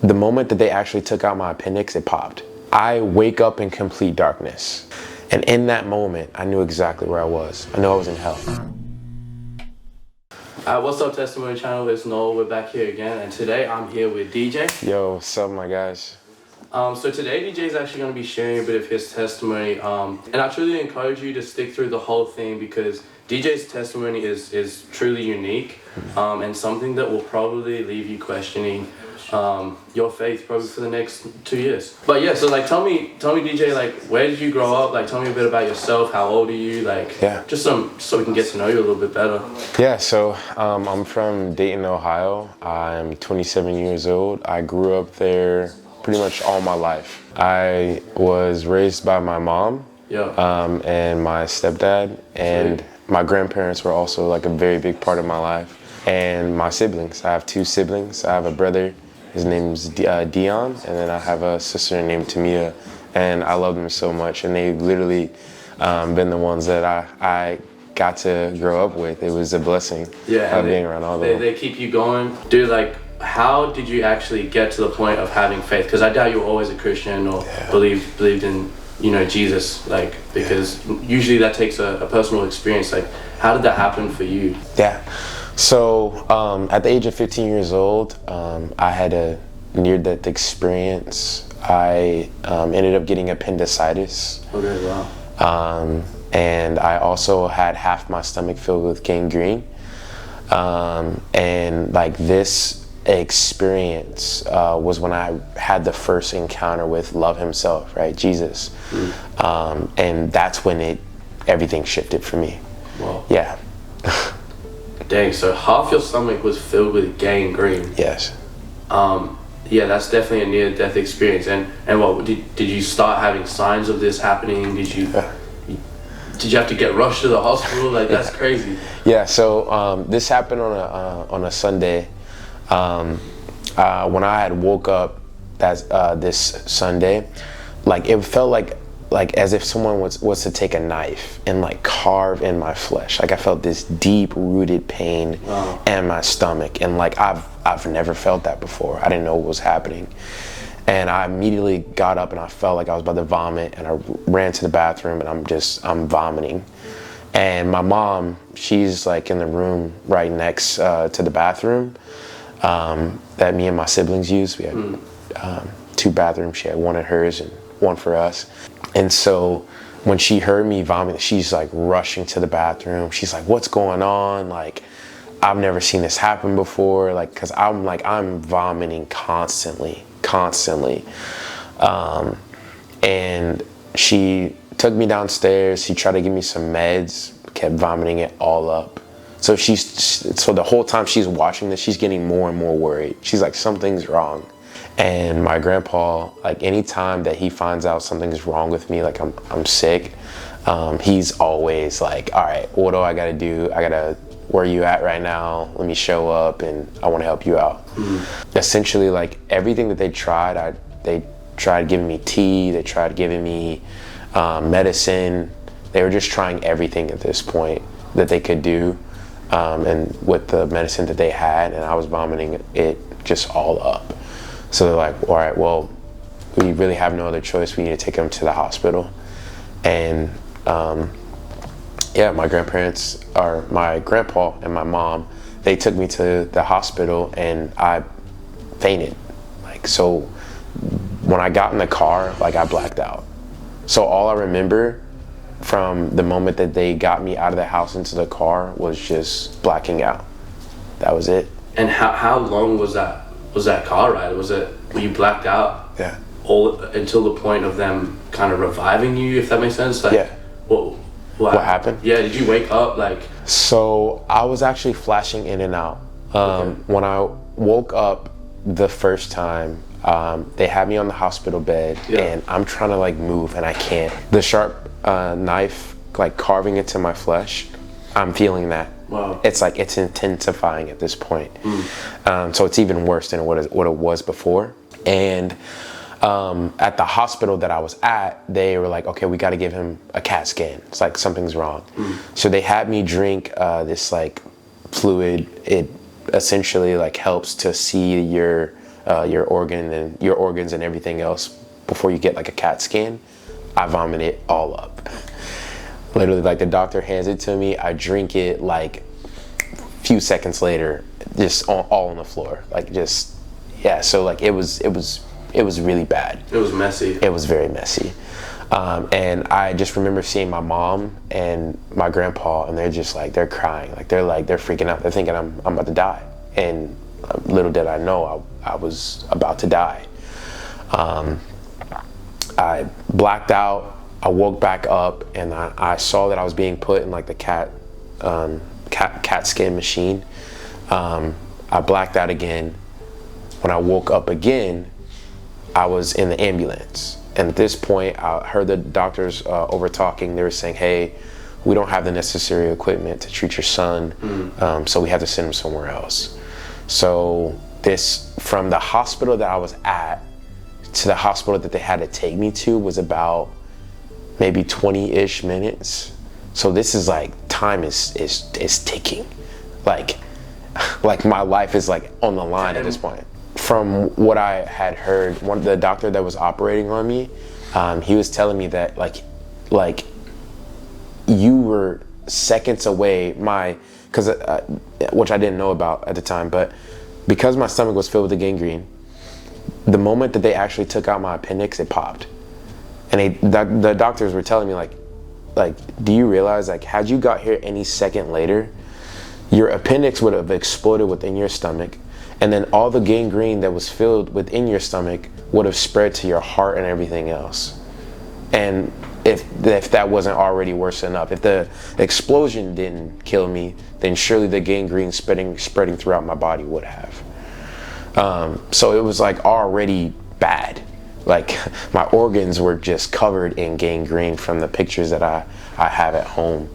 the moment that they actually took out my appendix, it popped. I wake up in complete darkness. And in that moment, I knew exactly where I was. I knew I was in hell. What's up, Testimony Channel? It's Noel. We're back here again, and today I'm here with DJ. Yo, what's up, my guys? So today DJ is actually going to be sharing a bit of his testimony, and I truly encourage you to stick through the whole thing because DJ's testimony is truly unique, and something that will probably leave you questioning your faith probably for the next 2 years. But yeah, so like tell me DJ, like where did you grow up? Like tell me a bit about yourself. How old are you? Like just so we can get to know you a little bit better. Yeah, so I'm from Dayton, Ohio. I'm 27 years old. I grew up there pretty much all my life. I was raised by my mom and my stepdad, and my grandparents were also like a very big part of my life. And my siblings. I have 2 siblings. I have a brother. His name's Dion, and then I have a sister named Tamia, and I love them so much. And they've literally been the ones that I got to grow up with. It was a blessing being around all of them. They keep you going. Dude, like, how did you actually get to the point of having faith? Because I doubt you were always a Christian or believed in, you know, Jesus, like, because usually that takes a personal experience. Like, how did that happen for you? Yeah. So at the age of 15 years old, I had a near-death experience. I ended up getting appendicitis. Okay, wow. And I also had half my stomach filled with gangrene. And like this experience was when I had the first encounter with love himself, right? Jesus. And that's when everything shifted for me. Wow. Yeah. Dang, so half your stomach was filled with gangrene. Yes. Yeah, that's definitely a near-death experience. And what did you start having signs of this happening? Did you have to get rushed to the hospital? Like that's crazy. Yeah. So this happened on a Sunday. When I had woke up this Sunday, like it felt like as if someone was to take a knife and like carve in my flesh. Like I felt this deep rooted pain in my stomach, and like I've never felt that before. I didn't know what was happening, and I immediately got up and I felt like I was about to vomit, and I ran to the bathroom and I'm vomiting. And my mom, she's like in the room right next to the bathroom that me and my siblings use. We had 2 bathrooms. She had one at hers and one for us. And so when she heard me vomit, she's like rushing to the bathroom. She's like, what's going on? Like, I've never seen this happen before. Like, cause I'm vomiting constantly. And she took me downstairs. She tried to give me some meds, kept vomiting it all up. So so the whole time she's watching this, she's getting more and more worried. She's like, something's wrong. And my grandpa, like anytime that he finds out something's wrong with me, like I'm sick, he's always like, all right, what do I gotta do? Where are you at right now? Let me show up and I wanna help you out. Essentially, like everything that they tried giving me tea, they tried giving me medicine. They were just trying everything at this point that they could do. And with the medicine that they had, and I was vomiting it just all up. So they're like, all right, well, we really have no other choice. We need to take him to the hospital. And my grandparents, or my grandpa and my mom, they took me to the hospital and I fainted. Like, so when I got in the car, like I blacked out. So all I remember from the moment that they got me out of the house into the car was just blacking out. That was it. And how long was that car ride? Were you blacked out? Yeah. All until the point of them kind of reviving you, if that makes sense? Like, yeah. What happened? Yeah, did you wake up like? So I was actually flashing in and out. When I woke up the first time, they had me on the hospital bed and I'm trying to like move and I can't. The sharp knife like carving into my flesh, I'm feeling that. Wow. It's like it's intensifying at this point. So it's even worse than what it was before. And at the hospital that I was at, they were like, okay, we got to give him a CAT scan. It's like something's wrong. So they had me drink this like fluid. It essentially like helps to see your your organs and everything else before you get like a CAT scan. I vomit it all up. Literally, like the doctor hands it to me, I drink it like few seconds later, just all on the floor, like just yeah. So like it was really bad. It was messy. It was very messy. And I just remember seeing my mom and my grandpa, and they're crying, they're freaking out. They're thinking I'm about to die. And little did I know I was about to die. I blacked out. I woke back up, and I saw that I was being put in like the CAT scan machine. I blacked out again. When I woke up again, I was in the ambulance. And at this point, I heard the doctors over talking. They were saying, hey, we don't have the necessary equipment to treat your son, so we have to send him somewhere else. So from the hospital that I was at to the hospital that they had to take me to was about maybe 20-ish minutes. So this is like, time is ticking. Like my life is like on the line at this point. From what I had heard, the doctor that was operating on me, he was telling me that like you were seconds away, which I didn't know about at the time, but because my stomach was filled with the gangrene, the moment that they actually took out my appendix, it popped. And the doctors were telling me like, do you realize, like, had you got here any second later, your appendix would have exploded within your stomach, and then all the gangrene that was filled within your stomach would have spread to your heart and everything else. And if that wasn't already worse enough, if the explosion didn't kill me, then surely the gangrene spreading throughout my body would have. So it was like already bad. Like my organs were just covered in gangrene from the pictures that I have at home.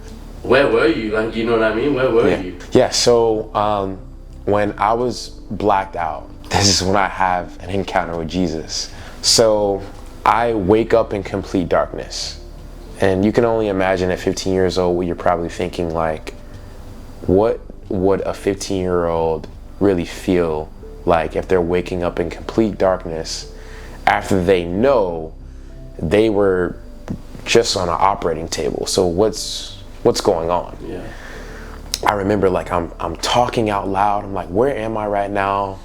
Where were you? Like, you know what I mean? Where were you? Yeah, so when I was blacked out, this is when I have an encounter with Jesus. So I wake up in complete darkness. And you can only imagine at 15 years old what you're probably thinking, like, what would a 15-year-old really feel like if they're waking up in complete darkness after they know they were just on an operating table? So what's going on? Yeah. I remember like I'm talking out loud. I'm like, where am I right now?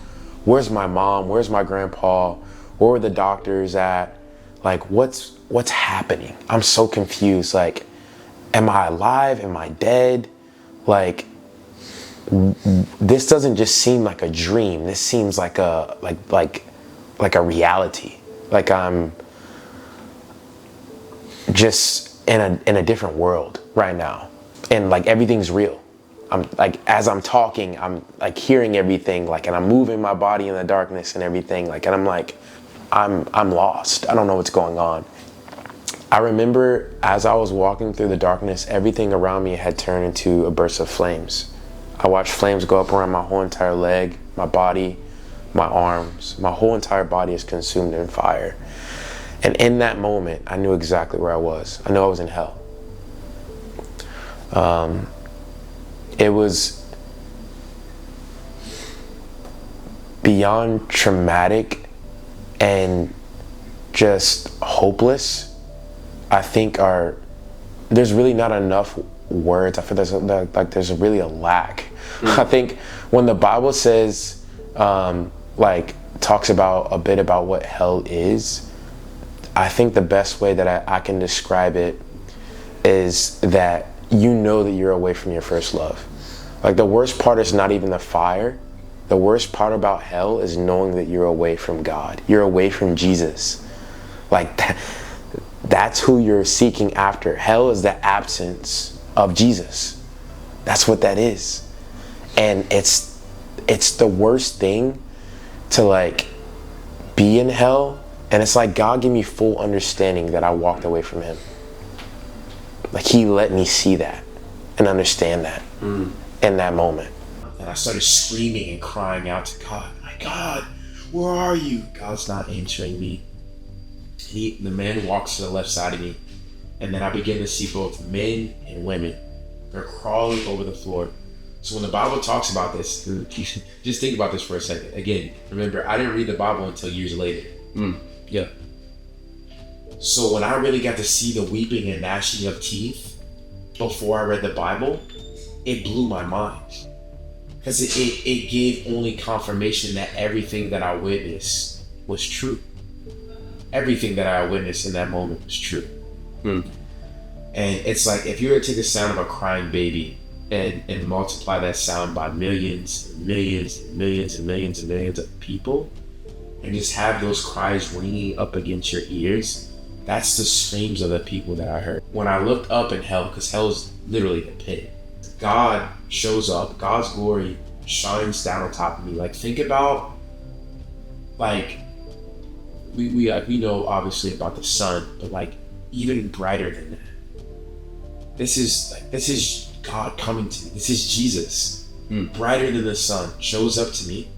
Where's my mom? Where's my grandpa? Where were the doctors at? Like, what's happening? I'm so confused. Like, am I alive? Am I dead? Like, this doesn't just seem like a dream. This seems like a reality. Like I'm just in a different world right now, and like everything's real. I'm like, as I'm talking, I'm like hearing everything, like, and I'm moving my body in the darkness and everything, like, and I'm like, I'm lost. I don't know what's going on. I remember as I was walking through the darkness, everything around me had turned into a burst of flames. I watched flames go up around my whole entire leg, my body, my arms. My whole entire body is consumed in fire. And in that moment, I knew exactly where I was. I knew I was in hell. It was beyond traumatic and just hopeless. I think there's really not enough words. I feel there's really a lack. I think when the Bible says, talks about a bit about what hell is, I think the best way that I can describe it is that you know that you're away from your first love. Like, the worst part is not even the fire. The worst part about hell is knowing that you're away from God. You're away from Jesus. Like, that's who you're seeking after. Hell is the absence of Jesus. That's what that is. And it's the worst thing to like be in hell. And it's like God gave me full understanding that I walked away from him. Like, he let me see that and understand that in that moment. And I started screaming and crying out to God. My God, where are you? God's not answering me. The man walks to the left side of me. And then I begin to see both men and women. They're crawling over the floor. So when the Bible talks about this, just think about this for a second. Again, remember, I didn't read the Bible until years later. Yeah. So when I really got to see the weeping and gnashing of teeth before I read the Bible, it blew my mind. Because it gave only confirmation that everything that I witnessed was true. Everything that I witnessed in that moment was true. And it's like, if you were to take the sound of a crying baby and multiply that sound by millions and millions and millions and millions and millions of people, and just have those cries ringing up against your ears, that's the screams of the people that I heard. When I looked up in hell, because hell is literally the pit, God shows up, God's glory shines down on top of me. Like, think about, like, we know obviously about the sun, but like even brighter than that. This is God coming to me. This is Jesus, brighter than the sun, shows up to me.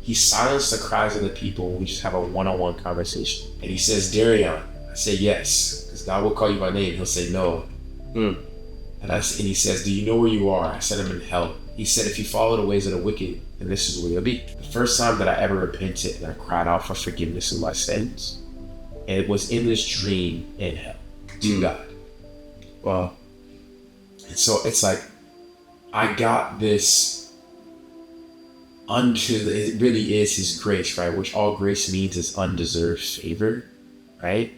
He silenced the cries of the people. We just have a one-on-one conversation, and he says, "Darion." I say yes, because God will call you by name. He'll say no. And he says, "Do you know where you are?" I said, "I'm in hell." He said, "If you follow the ways of the wicked, then this is where you'll be." The first time that I ever repented and I cried out for forgiveness of my sins, and it was in this dream in hell to God. Wow. And so it's like, I got this it really is his grace, right? Which all grace means is undeserved favor, right?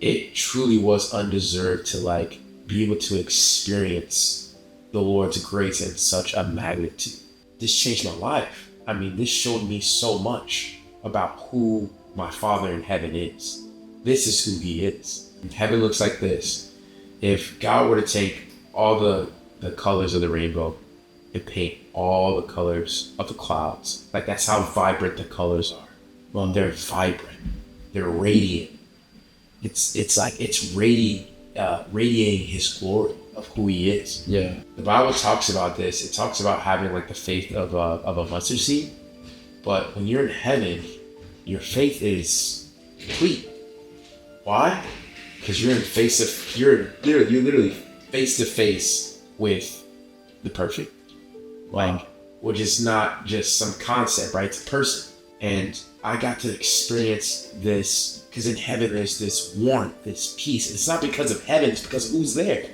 It truly was undeserved to like be able to experience the Lord's grace in such a magnitude. This changed my life. I mean, this showed me so much about who my Father in heaven is. This is who he is. Heaven looks like this. If God were to take all the colors of the rainbow and paint all the colors of the clouds, like that's how vibrant the colors are. Well, they're vibrant. They're radiant. It's like it's radiating his glory of who he is. Yeah. The Bible talks about this. It talks about having like the faith of a mustard seed. But when you're in heaven, your faith is complete. Why? Because you're literally face to face with the perfect. Which is not just some concept, right? It's a person. And I got to experience this because in heaven there's this warmth, this peace. And it's not because of heaven, it's because of who's there.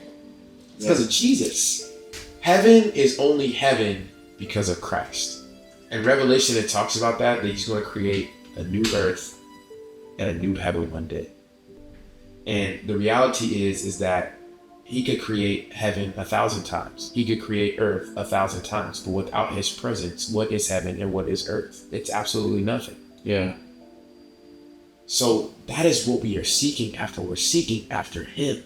It's because of Jesus. Heaven is only heaven because of Christ. In Revelation, it talks about that he's going to create a new earth and a new heaven one day. And the reality is that he could create heaven 1,000 times. He could create earth 1,000 times. But without his presence, what is heaven and what is earth? It's absolutely nothing. Yeah. So that is what we are seeking after. We're seeking after him.